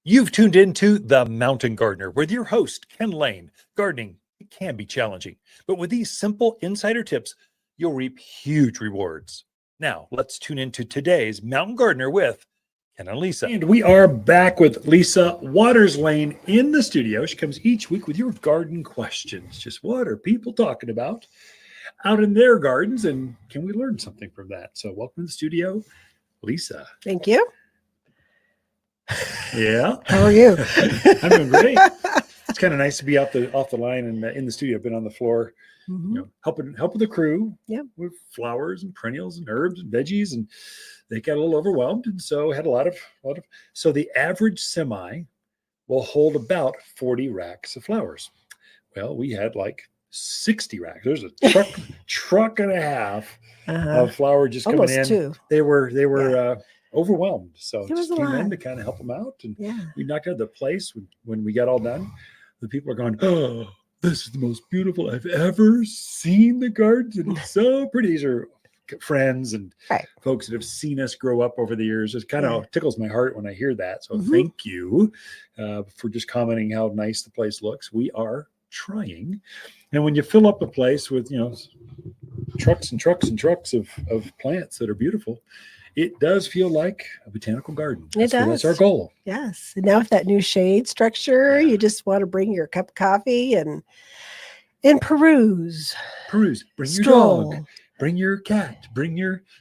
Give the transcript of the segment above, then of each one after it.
You've tuned into The Mountain Gardener with your host, Ken Lane. Gardening can be challenging, but with these simple insider tips, you'll reap huge rewards. Now, let's tune into today's Mountain Gardener with Ken and Lisa. And we are back with Lisa Lain in the studio. She comes each week with your garden questions. Just what are people talking about out in their gardens, and can we learn something from that? So welcome to the studio, Lisa. Thank you. Yeah. How are you? I'm doing great. It's kind of nice to be off the line and in the studio. I've been on the floor, helping the crew with flowers and perennials and herbs and veggies, and they got a little overwhelmed, and so had a lot of. So the average semi will hold about 40 racks of flowers. Well, we had like 60 racks. There's a truck and a half of flower just coming almost in. Two. They were overwhelmed, so it was just came in to kind of help them out, and we knocked out the place. When we got all done, the people are going, "Oh, this is the most beautiful I've ever seen the gardens, and it's so pretty." These are friends and folks that have seen us grow up over the years. It kind of tickles my heart when I hear that. So thank you for just commenting how nice the place looks. We are trying, and when you fill up a place with trucks and trucks and trucks of plants that are beautiful, it does feel like a botanical garden. That's our goal. Yes. And now with that new shade structure, you just want to bring your cup of coffee and peruse. Bring your dog. Bring your cat.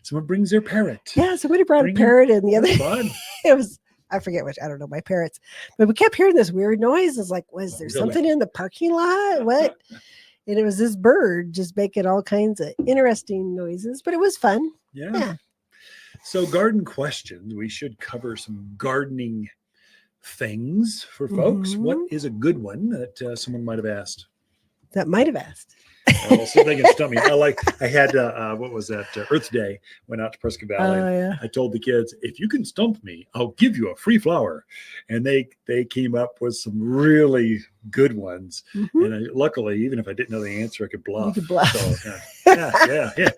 Someone brings their parrot. Yeah, somebody brought a parrot in the other day. It was, I forget which, I don't know, my parrots. But we kept hearing this weird noise. It's like, was there something in the parking lot? What? And it was this bird just making all kinds of interesting noises, but it was fun. Yeah. So garden questions, we should cover some gardening things for folks. What is a good one that someone might have asked? Well, see if they can stump me. I had, what was that? Earth Day, went out to Prescott Valley. I told the kids, if you can stump me, I'll give you a free flower. And they came up with some really good ones. And luckily, even if I didn't know the answer, I could bluff. You could bluff. So, yeah.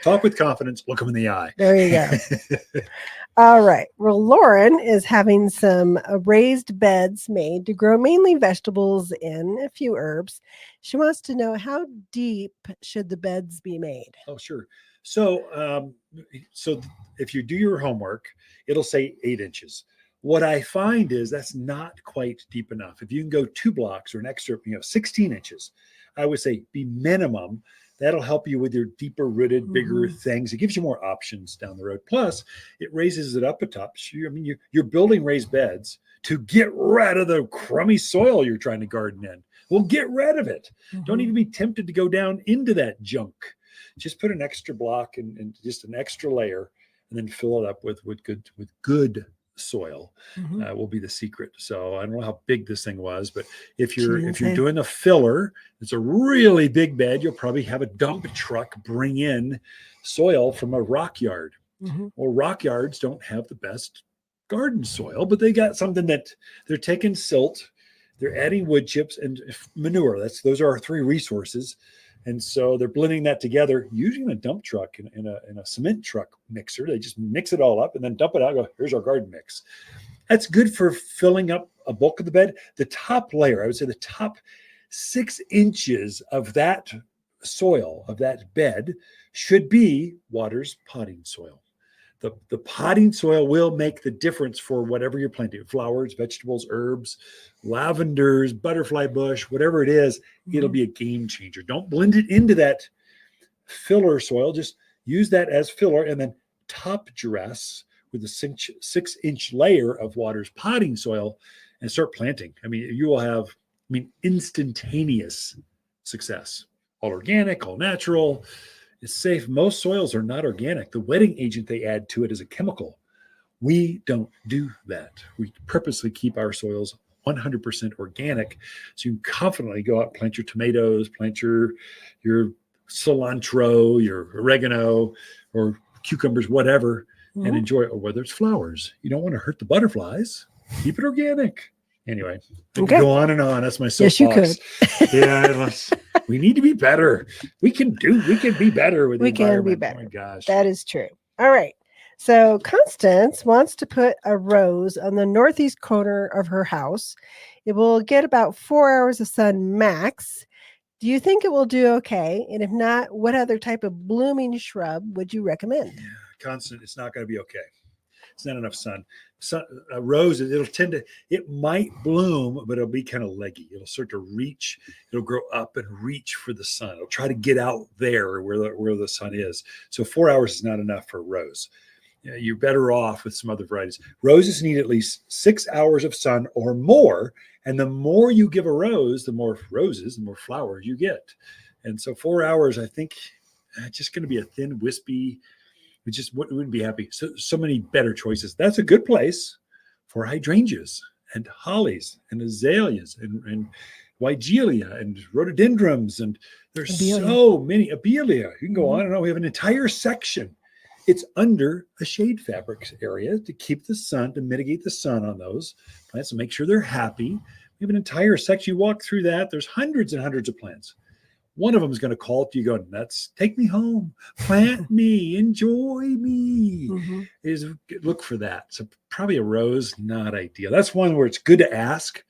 Talk with confidence, look them in the eye. There you go. All right. Well, Lauren is having some raised beds made to grow mainly vegetables and a few herbs. She wants to know, how deep should the beds be made? Oh, sure. So if you do your homework, it'll say 8 inches. What I find is that's not quite deep enough. If you can go 2 blocks or an extra, 16 inches, I would say be minimum. That'll help you with your deeper rooted, bigger things. It gives you more options down the road. Plus, it raises it up a top. You're building raised beds to get rid of the crummy soil you're trying to garden in. Well, get rid of it. Don't even be tempted to go down into that junk. Just put an extra block and just an extra layer, and then fill it up with good soil. Will be the secret. So I don't know how big this thing was, but if you're doing a filler, it's a really big bed, you'll probably have a dump truck bring in soil from a rock yard. Well, rock yards don't have the best garden soil, but they got something that they're taking silt, they're adding wood chips and manure. Those are our 3 resources. And so they're blending that together using a dump truck in a cement truck mixer. They just mix it all up and then dump it out and go, here's our garden mix. That's good for filling up a bulk of the bed. The top layer, I would say the top 6 inches of that soil, of that bed, should be Water's potting soil. The potting soil will make the difference for whatever you're planting. Flowers, vegetables, herbs, lavenders, butterfly bush, whatever it is, it'll be a game changer. Don't blend it into that filler soil. Just use that as filler and then top dress with a 6-inch layer of Water's potting soil and start planting. You will have, instantaneous success. All organic, all natural. It's safe. Most soils are not organic. The wetting agent they add to it is a chemical. We don't do that. We purposely keep our soils 100% organic. So you can confidently go out and plant your tomatoes, plant your cilantro, your oregano, or cucumbers, whatever, and enjoy it. Or whether it's flowers. You don't want to hurt the butterflies. Keep it organic. Anyway, I can go on and on. That's my soapbox. Yes, you could. Yeah, we need to be better. We can be better with the environment. We can be better. Oh my gosh. That is true. All right. So Constance wants to put a rose on the northeast corner of her house. It will get about 4 hours of sun max. Do you think it will do okay? And if not, what other type of blooming shrub would you recommend? Yeah, constant. It's not going to be okay. It's not enough sun. Roses, it might bloom, but it'll be kind of leggy. It'll start to reach. It'll grow up and reach for the sun. It'll try to get out there where the sun is. So 4 hours is not enough for a rose. You're better off with some other varieties. Roses need at least 6 hours of sun or more. And the more you give a rose, the more roses, the more flowers you get. And so 4 hours, I think, just going to be a thin, wispy. We just wouldn't be happy. So many better choices. That's a good place for hydrangeas and hollies and azaleas and weigelia and rhododendrons. And there's so many. Abelia. You can go on and on. We have an entire section. It's under a shade fabric area to keep the sun, to mitigate the sun on those plants and make sure they're happy. We have an entire section. You walk through that. There's hundreds and hundreds of plants. One of them is going to call to you going, "Nuts, take me home, plant me, enjoy me." Look for that. So probably a rose, not ideal. That's one where it's good to ask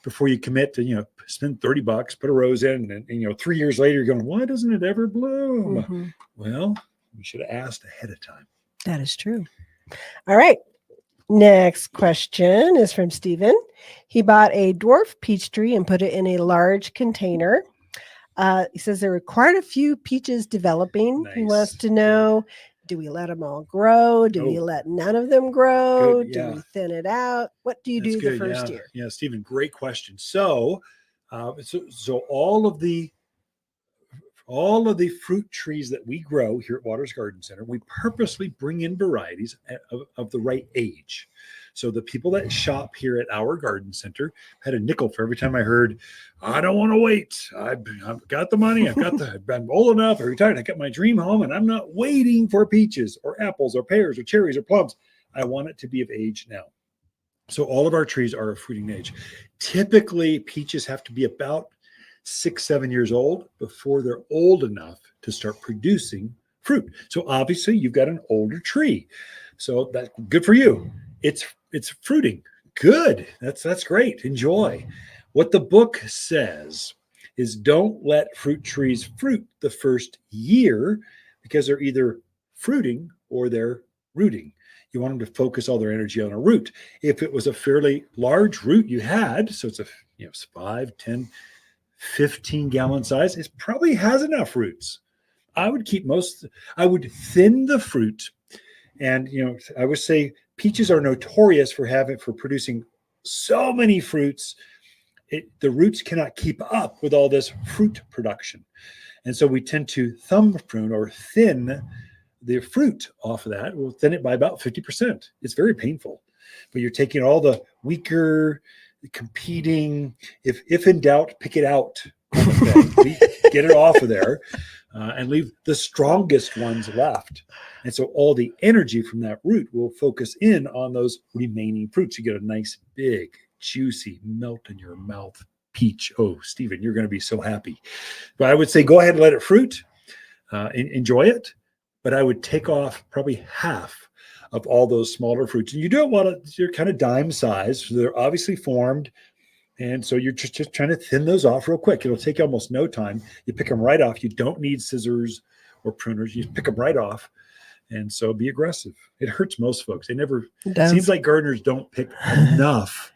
before you commit to, spend $30, put a rose in, and 3 years later, you're going, "Why doesn't it ever bloom?" Well, you should have asked ahead of time. That is true. All right. Next question is from Stephen. He bought a dwarf peach tree and put it in a large container. He says there were quite a few peaches developing. Nice. He wants to know, do we let them all grow? Do we let none of them grow? Good, yeah. Do we thin it out? What do you do the first year? Yeah, Stephen, great question. So all of the fruit trees that we grow here at Waters Garden Center, we purposely bring in varieties of the right age. So the people that shop here at our garden center had a nickel for every time I heard, "I don't want to wait. I've got the money. I'm old enough. I'm retired. I got my dream home, and I'm not waiting for peaches or apples or pears or cherries or plums. I want it to be of age now." So all of our trees are of fruiting age. Typically, peaches have to be about 6-7 years old before they're old enough to start producing fruit. So obviously, you've got an older tree. So that's good for you. It's fruiting. Good. That's great. Enjoy. What the book says is don't let fruit trees fruit the first year because they're either fruiting or they're rooting. You want them to focus all their energy on a root. If it was a fairly large root you had, so it's 5, 10, 15 gallon size, it probably has enough roots. I would thin the fruit. And, I would say peaches are notorious for producing so many fruits. The roots cannot keep up with all this fruit production. And so we tend to thumb prune or thin the fruit off of that. We'll thin it by about 50%. It's very painful, but you're taking all the weaker, competing, if in doubt, pick it out. Get it off of there and leave the strongest ones left. And so all the energy from that root will focus in on those remaining fruits. You get a nice, big, juicy, melt in your mouth peach. Oh, Stephen, you're going to be so happy. But I would say go ahead and let it fruit. Enjoy it. But I would take off probably half of all those smaller fruits. And you do it while you're kind of dime size. So they're obviously formed. And so you're just trying to thin those off real quick. It'll take you almost no time. You pick them right off. You don't need scissors or pruners. You pick them right off. And so be aggressive. It hurts most folks. It seems like gardeners don't pick enough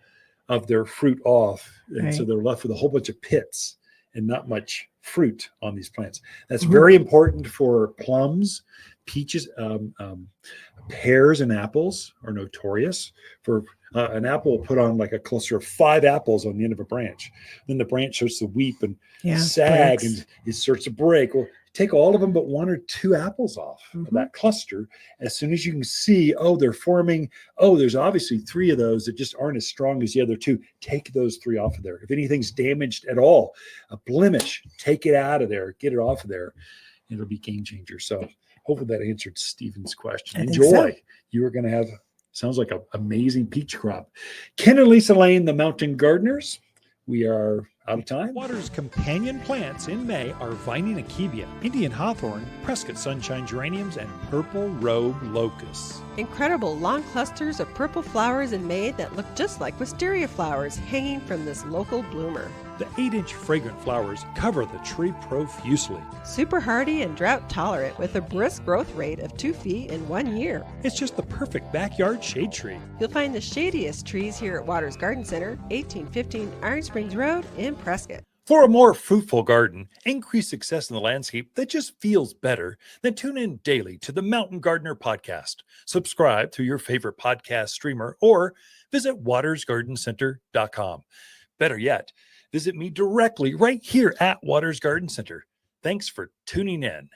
of their fruit off. And so they're left with a whole bunch of pits and not much fruit on these plants. That's very important for plums, peaches, pears and apples are notorious for an apple will put on like a cluster of 5 apples on the end of a branch. Then the branch starts to weep and sag breaks. And it starts to break. Well, take all of them but 1 or 2 apples off of that cluster. As soon as you can see, they're forming. There's obviously 3 of those that just aren't as strong as the other 2. Take those 3 off of there. If anything's damaged at all, a blemish, take it out of there. Get it off of there. It'll be game changer. So hopefully that answered Stephen's question. Enjoy. You are going to have, sounds like an amazing peach crop. Ken and Lisa Lain, the Mountain Gardeners. We are Out of time? Waters' companion plants in May are Vining akebia, Indian hawthorn, Prescott sunshine geraniums, and purple robe locusts. Incredible long clusters of purple flowers in May that look just like wisteria flowers hanging from this local bloomer. The 8-inch fragrant flowers cover the tree profusely. Super hardy and drought tolerant with a brisk growth rate of 2 feet in 1 year. It's just the perfect backyard shade tree. You'll find the shadiest trees here at Waters Garden Center, 1815 Iron Springs Road in Prescott. For a more fruitful garden, increase success in the landscape that just feels better, then tune in daily to the Mountain Gardener podcast. Subscribe through your favorite podcast streamer or visit watersgardencenter.com. Better yet, visit me directly right here at Waters Garden Center. Thanks for tuning in.